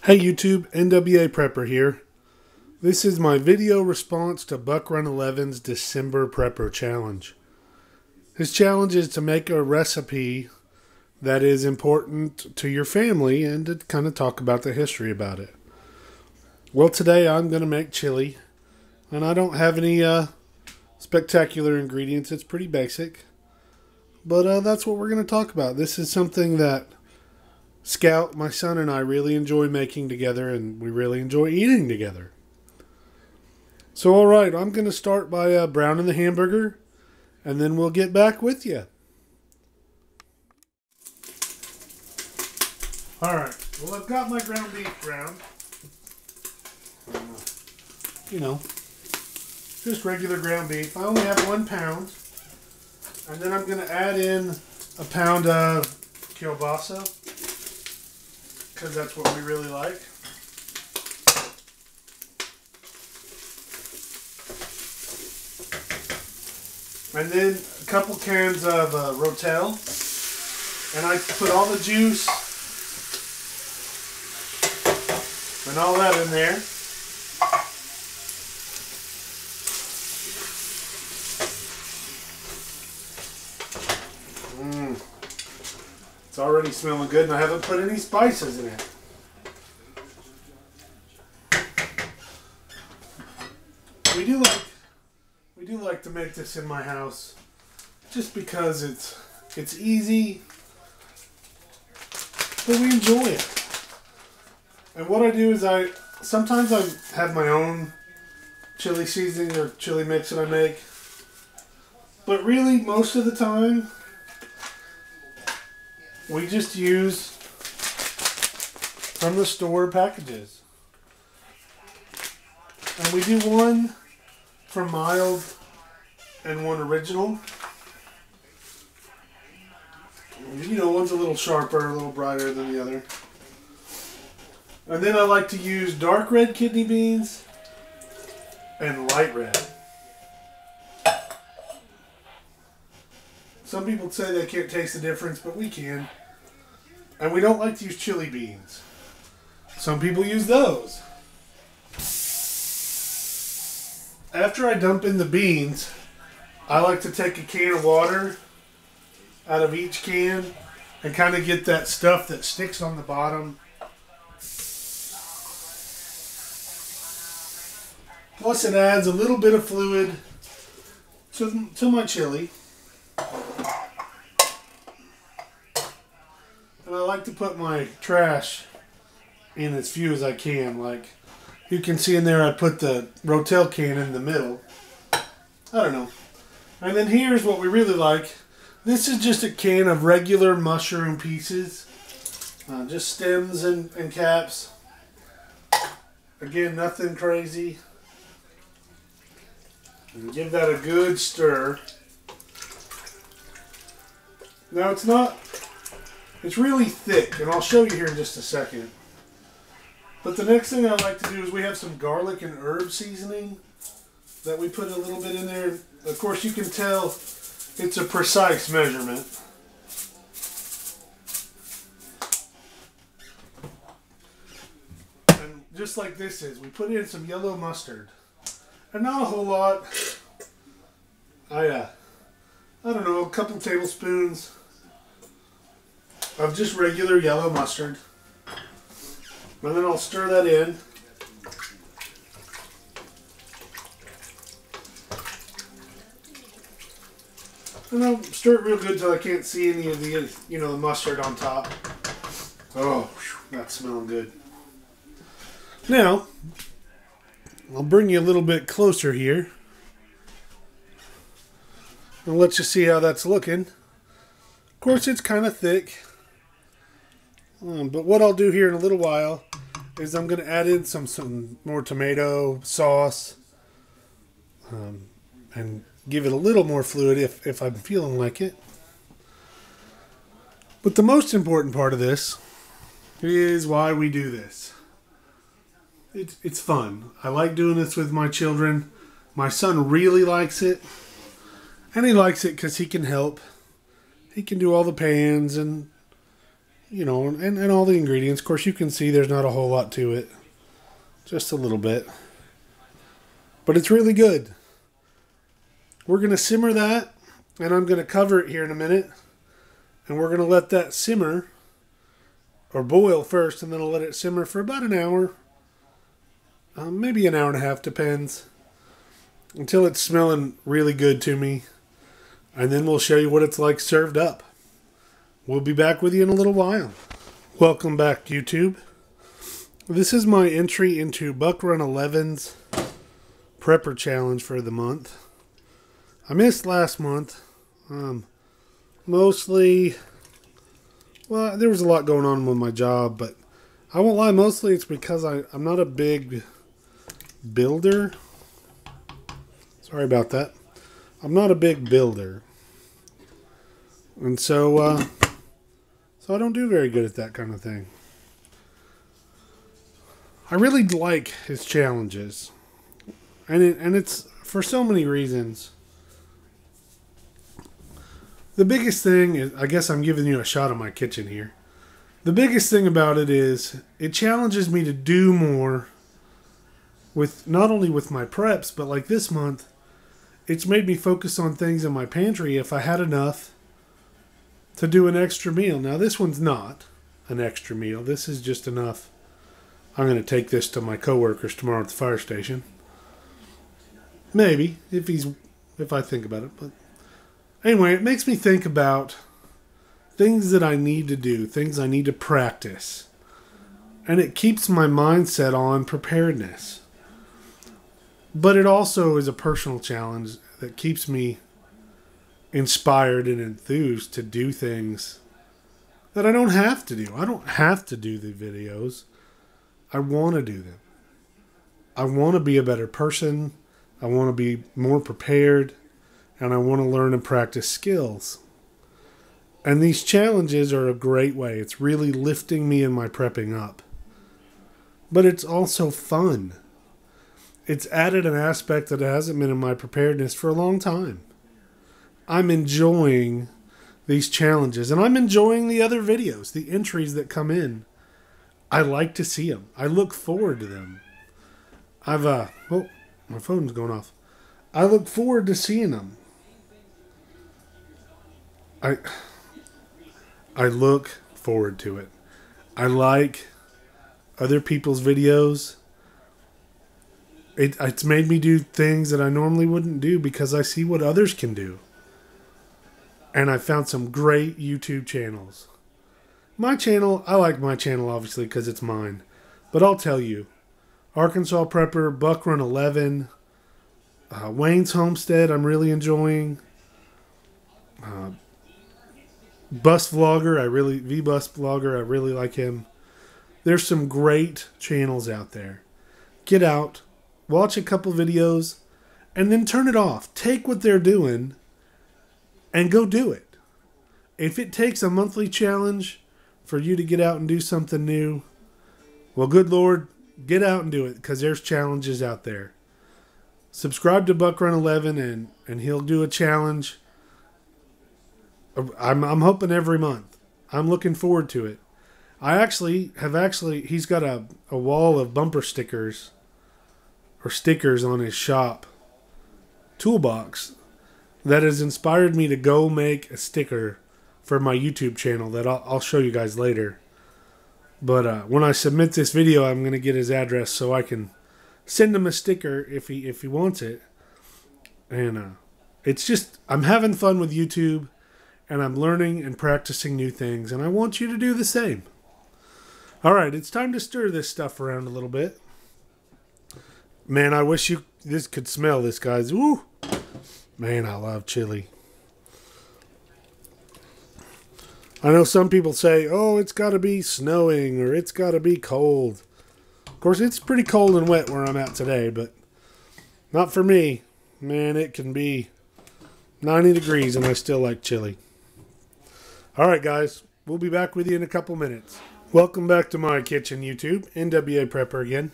Hey YouTube, NWA Prepper here. This is my video response to Buckrun 11's December Prepper Challenge. His challenge is to make a recipe that is important to your family and to kind of talk about the history about it. Well, today I'm going to make chili, and I don't have any spectacular ingredients. It's pretty basic, but that's what we're going to talk about. This is something that Scout, my son, and I really enjoy making together, and we really enjoy eating together. So, alright, I'm going to start by browning the hamburger, and then we'll get back with you. Alright, well, I've got my ground beef browned. You know, just regular ground beef. I only have 1 pound. And then I'm going to add in a pound of kielbasa, because that's what we really like. And then a couple cans of Rotel. And I put all the juice and all that in there. It's already smelling good, and I haven't put any spices in it. We do like to make this in my house, just because it's easy, but we enjoy it. And what I do is sometimes I have my own chili seasoning or chili mix that I make, but really most of the time we just use from the store packages. And we do one for mild and one original. You know, one's a little sharper, a little brighter than the other. And then I like to use dark red kidney beans and light red. Some people say they can't taste the difference, but we can. And we don't like to use chili beans. Some people use those. After I dump in the beans, I like to take a can of water out of each can and kind of get that stuff that sticks on the bottom. Plus it adds a little bit of fluid to my chili. And I like to put my trash in as few as I can. Like you can see in there, I put the Rotel can in the middle. I don't know. And then here's what we really like. This is just a can of regular mushroom pieces. Just stems and caps. Again, nothing crazy. And give that a good stir. Now it's really thick, and I'll show you here in just a second. But the next thing I like to do is we have some garlic and herb seasoning that we put a little bit in there. Of course, you can tell it's a precise measurement. And just like this is, we put in some yellow mustard. And not a whole lot. I don't know, a couple tablespoons of just regular yellow mustard. And then I'll stir that in. And I'll stir it real good until I can't see any of the, the mustard on top. Oh, that's smelling good. Now, I'll bring you a little bit closer here. I'll let you see how that's looking. Of course, it's kind of thick. But what I'll do here in a little while is I'm going to add in some more tomato sauce. And give it a little more fluid if I'm feeling like it. But the most important part of this is why we do this. It's fun. I like doing this with my children. My son really likes it. And he likes it because he can help. He can do all the pans and you know, and all the ingredients. Of course, you can see there's not a whole lot to it. Just a little bit. But it's really good. We're going to simmer that, and I'm going to cover it here in a minute. And we're going to let that simmer, or boil first, and then I'll let it simmer for about an hour. Maybe an hour and a half, depends. Until it's smelling really good to me. And then we'll show you what it's like served up. We'll be back with you in a little while. Welcome back, YouTube. This is my entry into Buckrun 11's Prepper Challenge for the month. I missed last month. Mostly, well, there was a lot going on with my job, but I won't lie, mostly it's because I'm not a big builder. Sorry about that. I'm not a big builder. And so I don't do very good at that kind of thing. I really like his challenges. And it's for so many reasons. The biggest thing is, I guess I'm giving you a shot of my kitchen here. The biggest thing about it is, it challenges me to do more with, not only with my preps, but like this month, it's made me focus on things in my pantry if I had enough to do an extra meal. Now this one's not an extra meal. This is just enough. I'm going to take this to my coworkers tomorrow at the fire station. Maybe, if I think about it, but anyway, it makes me think about things that I need to do, things I need to practice. And it keeps my mindset on preparedness. But it also is a personal challenge that keeps me inspired and enthused to do things that I don't have to do. I don't have to do the videos. I want to do them. I want to be a better person. I want to be more prepared. And I want to learn and practice skills. And these challenges are a great way. It's really lifting me in my prepping up. But it's also fun. It's added an aspect that hasn't been in my preparedness for a long time. I'm enjoying these challenges. And I'm enjoying the other videos, the entries that come in. I like to see them. I look forward to them. Oh, my phone's going off. I look forward to seeing them. I look forward to it. I like other people's videos. It's made me do things that I normally wouldn't do because I see what others can do. And I found some great YouTube channels. My channel, I like my channel obviously because it's mine. But I'll tell you, Arkansas Prepper, Buckrun 11, Wayne's Homestead, I'm really enjoying. Bus Vlogger, V-Bus Vlogger, I really like him. There's some great channels out there. Get out, watch a couple videos, and then turn it off. Take what they're doing and go do it. If it takes a monthly challenge for you to get out and do something new, well, good Lord, get out and do it because there's challenges out there. Subscribe to Buckrun 11 and he'll do a challenge. I'm hoping every month. I'm looking forward to it. He's got a wall of bumper stickers or stickers on his shop toolbox that has inspired me to go make a sticker for my YouTube channel that I'll show you guys later. But when I submit this video, I'm going to get his address so I can send him a sticker if he wants it. And it's just, I'm having fun with YouTube. And I'm learning and practicing new things. And I want you to do the same. Alright, it's time to stir this stuff around a little bit. Man, I wish this could smell this, guys. Woo! Man, I love chili. I know some people say, oh, it's got to be snowing or it's got to be cold. Of course, it's pretty cold and wet where I'm at today, but not for me. Man, it can be 90 degrees and I still like chili. Alright guys, we'll be back with you in a couple minutes. Welcome back to my kitchen, YouTube. NWA Prepper again.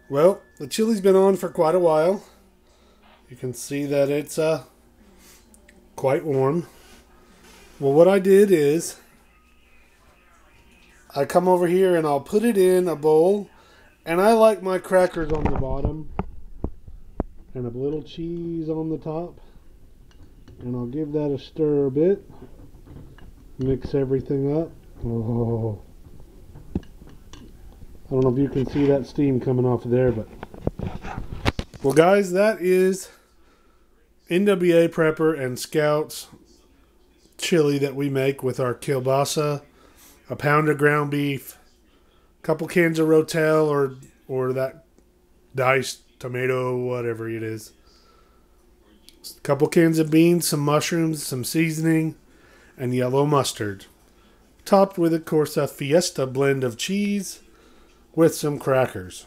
Well, the chili's been on for quite a while. You can see that it's quite warm. Well, what I did is I come over here and I'll put it in a bowl, and I like my crackers on the bottom and a little cheese on the top, and I'll give that a stir a bit, mix everything up. Oh, I don't know if you can see that steam coming off of there, but well guys, that is NWA Prepper and Scouts chili that we make with our kielbasa, a pound of ground beef, a couple cans of Rotel or that diced tomato, whatever it is, a couple cans of beans, some mushrooms, some seasoning, and yellow mustard, topped with, of course, a Fiesta blend of cheese with some crackers.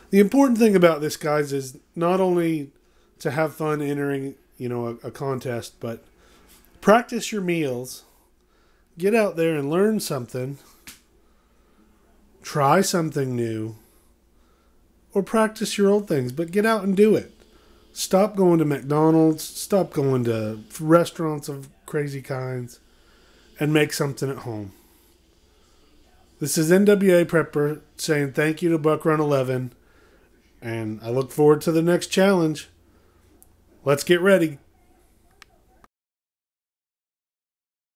The important thing about this, guys, is not only to have fun entering, a contest, but practice your meals. Get out there and learn something. Try something new. Or practice your old things, but get out and do it. Stop going to McDonald's. Stop going to restaurants of crazy kinds. And make something at home. This is NWA Prepper saying thank you to Buckrun 11. And I look forward to the next challenge. Let's get ready.